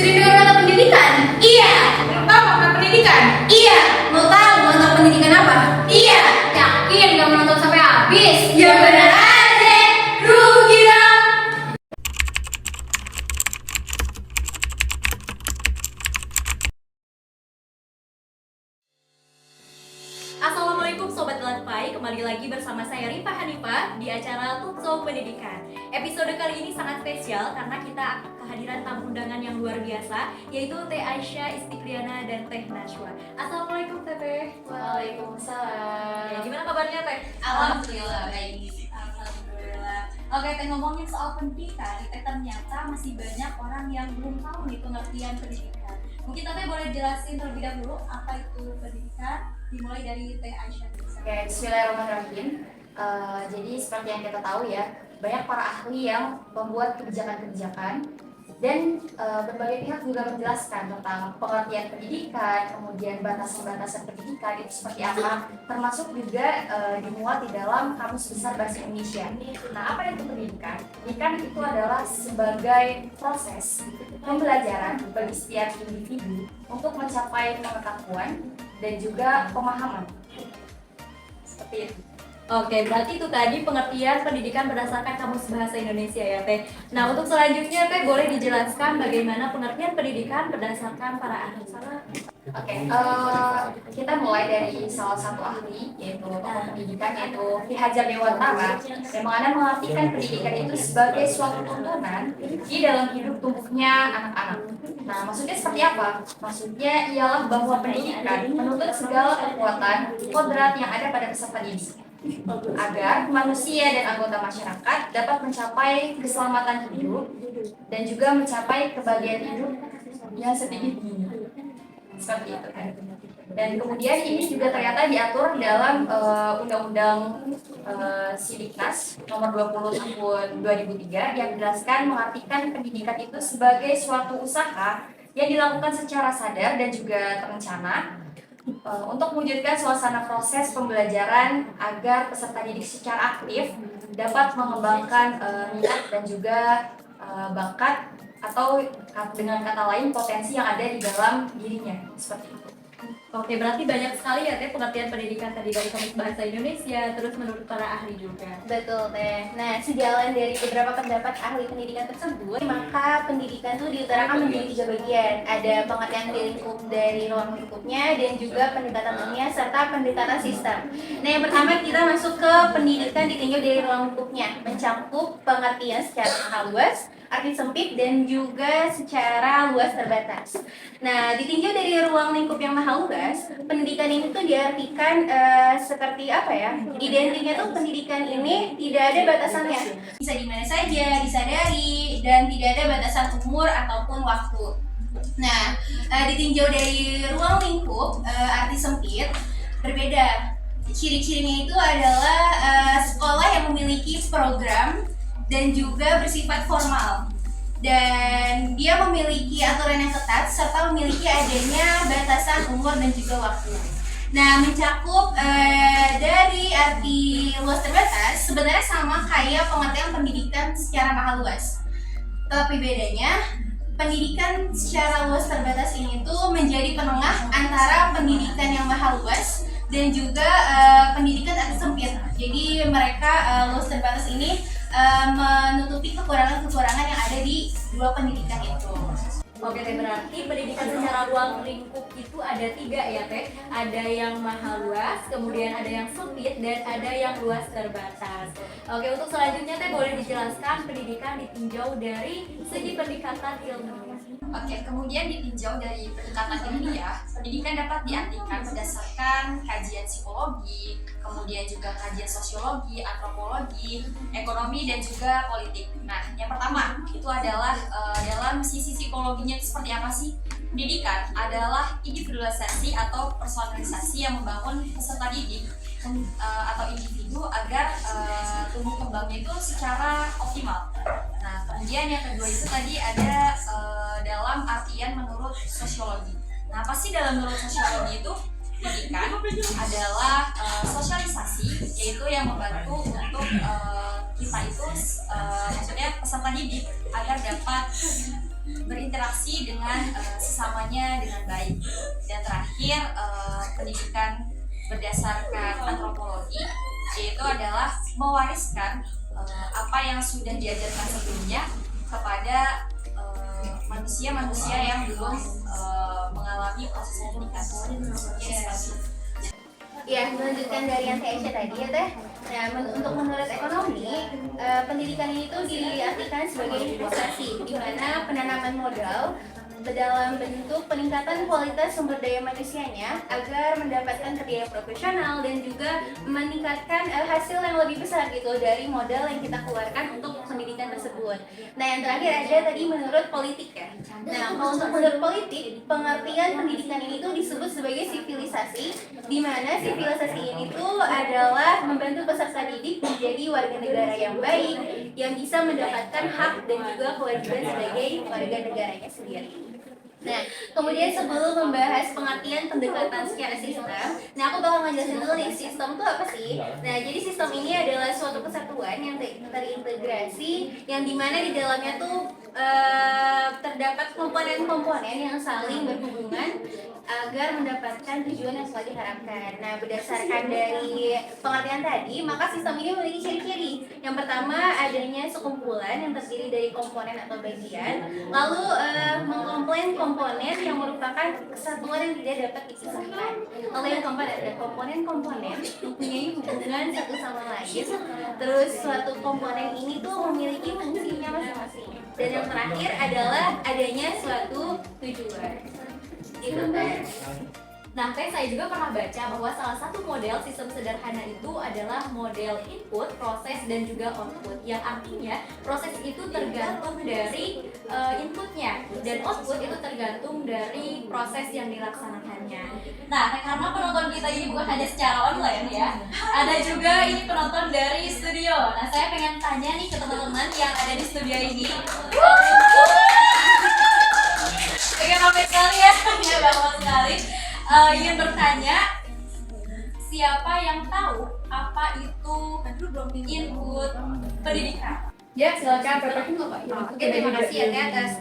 Sering dengar kata pendidikan? Iya. Belum tahu makna pendidikan? Iya. Mau tahu makna pendidikan apa? Iya. Yakin gak menonton sampai habis? Ya benar aja. Rugi dong. Assalamualaikum Sobat Lanpai, kembali lagi bersama saya Rifa Hanifah di acara Tutsong Pendidikan. Episode kali ini sangat spesial karena kita kehadiran tamu undangan yang luar biasa, yaitu Teh Aisyah Istiqliana dan Teh Najwa. Assalamualaikum Teh Teh. Waalaikumsalam. Ya, gimana kabarnya Teh? Alhamdulillah baik. Alhamdulillah. Oke Teh, ngomongin soal pendidikan, Teh ternyata masih banyak orang yang belum tahu nih pengertian pendidikan. Mungkin Teh boleh jelasin terlebih dahulu apa itu pendidikan, dimulai dari Teh Aisyah. Oke, bismillahirrahmanirrahim. Jadi seperti yang kita tahu ya, banyak para ahli yang membuat kebijakan-kebijakan dan berbagai pihak juga menjelaskan tentang pengertian pendidikan, kemudian batasan-batasan pendidikan itu seperti apa, termasuk juga dimuat di dalam Kamus Besar Bahasa Indonesia. Nah, apa itu pendidikan? Pendidikan itu adalah sebagai proses pembelajaran bagi setiap individu untuk mencapai pengetahuan dan juga pemahaman. Seperti itu. Oke, berarti itu tadi pengertian pendidikan berdasarkan Kamus Bahasa Indonesia ya Teh. Nah, untuk selanjutnya Teh boleh dijelaskan bagaimana pengertian pendidikan berdasarkan para ahli. Oke, kita mulai dari salah satu ahli, yaitu tokoh pendidikan, yaitu Ki Hajar Dewantara, yang mengartikan pendidikan itu sebagai suatu tuntunan di dalam hidup tumbuhnya anak-anak. Nah, maksudnya seperti apa? Maksudnya ialah bahwa pendidikan menuntut segala kekuatan, kodrat yang ada pada peserta didik, agar manusia dan anggota masyarakat dapat mencapai keselamatan hidup dan juga mencapai kebahagiaan hidup yang setinggi-tingginya. Seperti itu kan. Dan kemudian ini juga ternyata diatur dalam Undang-Undang Sidiknas nomor 20 tahun 2003 yang menjelaskan mengartikan pendidikan itu sebagai suatu usaha yang dilakukan secara sadar dan juga terencana untuk mewujudkan suasana proses pembelajaran agar peserta didik secara aktif dapat mengembangkan minat dan juga bakat atau dengan kata lain potensi yang ada di dalam dirinya, seperti itu. Oke, berarti banyak sekali ya Teh pengertian pendidikan tadi dari Kamus Bahasa Indonesia, terus menurut para ahli juga. Betul Teh. Nah, sejalan dari beberapa pendapat ahli pendidikan tersebut, maka pendidikan itu diutarakan menjadi 3 bagian. Ada pengertian dari ruang lingkupnya dan juga pendekatan ilmiah serta pendekatan sistem. Nah, yang pertama kita masuk ke pendidikan ditinjau dari ruang lingkupnya, mencakup pengertian secara luas, arti sempit dan juga secara luas terbatas. Nah, ditinjau dari ruang lingkup yang maha luas, pendidikan ini tuh diartikan seperti apa ya? Identiknya tuh pendidikan ini tidak ada batasannya. Bisa di mana saja, disadari, dan tidak ada batasan umur ataupun waktu. Nah, ditinjau dari ruang lingkup, arti sempit berbeda. Ciri-cirinya itu adalah sekolah yang memiliki program dan juga bersifat formal, dan dia memiliki aturan yang ketat serta memiliki adanya batasan umur dan juga waktu. Nah, mencakup dari arti luas terbatas sebenarnya sama kayak pengertian pendidikan secara maha luas, tapi bedanya pendidikan secara luas terbatas ini tuh menjadi penengah antara pendidikan yang maha luas dan juga pendidikan arti sempit. Jadi mereka luas terbatas ini menutupi kekurangan-kekurangan yang ada di dua pendidikan itu. Oke Teh, berarti pendidikan secara ruang lingkup itu ada 3 ya Teh. Ada yang maha luas, kemudian ada yang sempit, dan ada yang luas terbatas. Oke, untuk selanjutnya Teh boleh dijelaskan pendidikan ditinjau dari segi pendekatan ilmu. Oke, kemudian ditinjau dari pendekatan ilmiah, pendidikan dapat diartikan berdasarkan kajian psikologi, kemudian juga kajian sosiologi, antropologi, ekonomi, dan juga politik. Nah, yang pertama itu adalah dalam sisi psikologinya itu seperti apa sih? Pendidikan adalah individualisasi atau personalisasi yang membangun peserta didik atau individu agar tumbuh kembangnya itu secara optimal. Nah, kemudian yang kedua itu tadi ada dalam artian menurut sosiologi. Nah, apa sih dalam menurut sosiologi itu? Pendidikan adalah sosialisasi, yaitu yang membantu untuk kita itu maksudnya peserta didik agar dapat berinteraksi dengan sesamanya dengan baik. Dan terakhir, pendidikan berdasarkan antropologi yaitu adalah mewariskan apa yang sudah diajarkan sebelumnya kepada manusia-manusia yang belum mengalami proses pendidikan. Ya, melanjutkan dari yang Teh Aisyah tadi ya Teh. Nah, untuk menurut ekonomi, pendidikan itu diartikan sebagai investasi, di mana penanaman modal dalam bentuk peningkatan kualitas sumber daya manusianya agar mendapatkan kerja profesional dan juga meningkatkan hasil yang lebih besar gitu dari modal yang kita keluarkan untuk pendidikan tersebut. Nah, yang terakhir ada tadi menurut politik ya. Nah, kalau untuk menurut politik, pengertian pendidikan ini tuh disebut sebagai sivilisasi, di mana sivilisasi ini tuh adalah membantu peserta didik menjadi warga negara yang baik, yang bisa mendapatkan hak dan juga kewajiban sebagai warga negaranya sendiri. Nah, kemudian sebelum membahas pengertian pendekatan secara sistem, nah aku bakal ngejelasin dulu nih, sistem itu apa sih? Nah, jadi sistem ini adalah suatu kesatuan yang terintegrasi, yang dimana di dalamnya tuh terdapat komponen-komponen yang saling berhubungan agar mendapatkan tujuan yang telah diharapkan. Nah, berdasarkan dari pengertian tadi, maka sistem ini memiliki ciri-ciri. Yang pertama, adanya sekumpulan yang terdiri dari komponen atau bagian, lalu mengkomplain komponen yang merupakan kesatuan yang tidak dapat dipisahkan. Lalu yang keempat ada komponen-komponen mempunyai hubungan satu sama lain. Terus suatu komponen ini tuh memiliki fungsinya masing-masing. Dan yang terakhir adalah adanya suatu tujuan. Gitu kan. Nah, saya juga pernah baca bahwa salah satu model sistem sederhana itu adalah model input, proses, dan juga output. Yang artinya proses itu tergantung dari inputnya dan output itu tergantung dari proses yang dilaksanakannya. Nah, karena penonton kita ini bukan hanya secara online ya, ada juga ini penonton dari studio. Nah, saya pengen tanya nih ke teman-teman yang ada di studio ini. Oke, ramai sekali ya, ramai sekali. Ingin bertanya, siapa yang tahu apa itu input pendidikan? Ya, silakan Pak. Oke, terima kasih ya Teh atas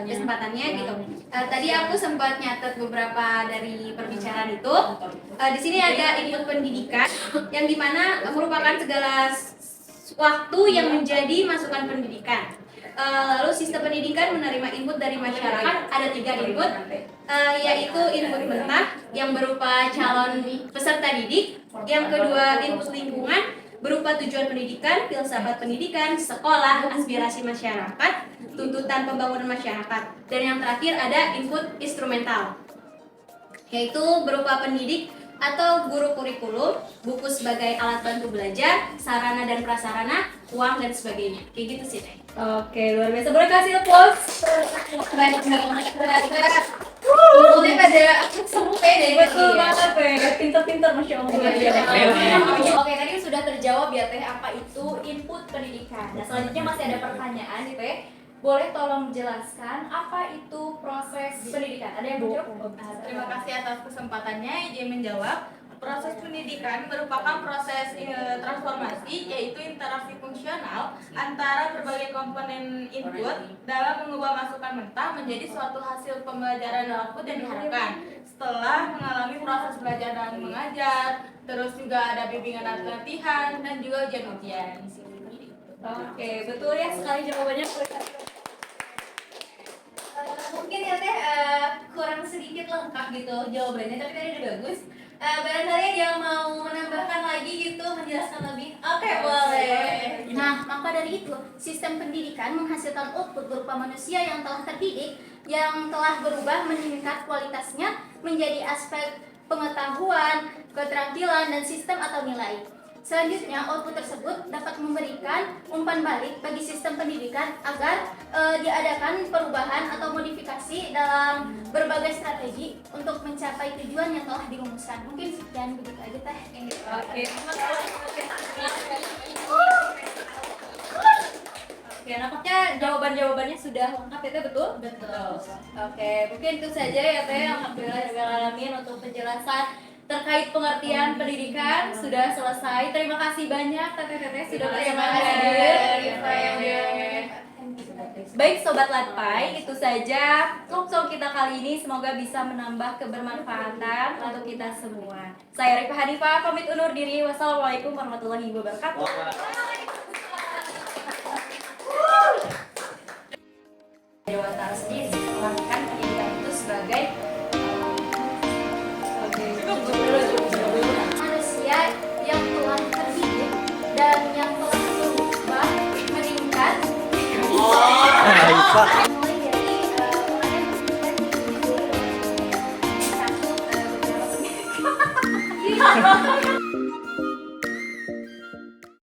kesempatannya gitu. Tadi aku sempat nyatet beberapa dari perbicaraan itu. Di sini ada input pendidikan yang dimana merupakan segala waktu yang menjadi masukan pendidikan. Lalu sistem pendidikan menerima input dari masyarakat, ada 3 input, yaitu input mentah yang berupa calon peserta didik, yang kedua input lingkungan berupa tujuan pendidikan, filsafat pendidikan, sekolah, aspirasi masyarakat, tuntutan pembangunan masyarakat, dan yang terakhir ada input instrumental, yaitu berupa pendidik atau guru kurikulum, buku sebagai alat bantu belajar, sarana dan prasarana, uang dan sebagainya. Kayak gitu sih, Teh. Oke, luar biasa. Boleh kasih applause? Banyak banget. Mulai pada seru deh. Betul banget, Teh. Pinter-pinter, Masya Allah. Oke, tadi sudah terjawab ya, Teh, apa itu input pendidikan. Nah, selanjutnya masih ada pertanyaan nih, Teh. Boleh tolong jelaskan apa itu proses pendidikan? Ada yang menjawab? Terima kasih atas kesempatannya. Izin menjawab. Proses pendidikan merupakan proses transformasi, yaitu interaksi fungsional antara berbagai komponen input dalam mengubah masukan mentah menjadi suatu hasil pembelajaran dan output yang diharapkan. Setelah mengalami proses belajar dan mengajar, terus juga ada bimbingan latihan dan juga ujian-ujian. Oke, betul ya sekali jawabannya. Mungkin ya Teh kurang sedikit lengkap gitu jawabannya, tapi tadi udah bagus. Barangkali ada yang mau menambahkan lagi gitu, menjelaskan lebih. Oke, boleh. Nah, maka dari itu, sistem pendidikan menghasilkan output berupa manusia yang telah terdidik, yang telah berubah meningkat kualitasnya menjadi aspek pengetahuan, keterampilan, dan sistem atau nilai. Selanjutnya, output tersebut dapat memberikan umpan balik bagi sistem pendidikan agar diadakan perubahan atau modifikasi dalam berbagai strategi untuk mencapai tujuan yang telah dirumuskan. Mungkin sekian begitu aja Teh. Oke. Oke, nampaknya jawaban-jawabannya sudah lengkap ya Teh, betul? Betul. Oke, mungkin itu saja ya Teh. Alhamdulillah untuk penjelasan terkait pengertian pendidikan sudah selesai. Terima kasih banyak Teteh sudah bersama Terima kasih hadir. juga. Baik Sobat Latpai, itu saja talk show kita kali ini. Semoga bisa menambah kebermanfaatan untuk kita semua. Saya Rifa Hanifah, pamit undur diri. Wassalamualaikum warahmatullahi wabarakatuh. Dewata sendiri melakukan pendidikan itu sebagai Manusia yang telah terdidik dan yang telah berubah meningkat. Mulai dari pengadaan pendidikan di satu beberapa pendidikan.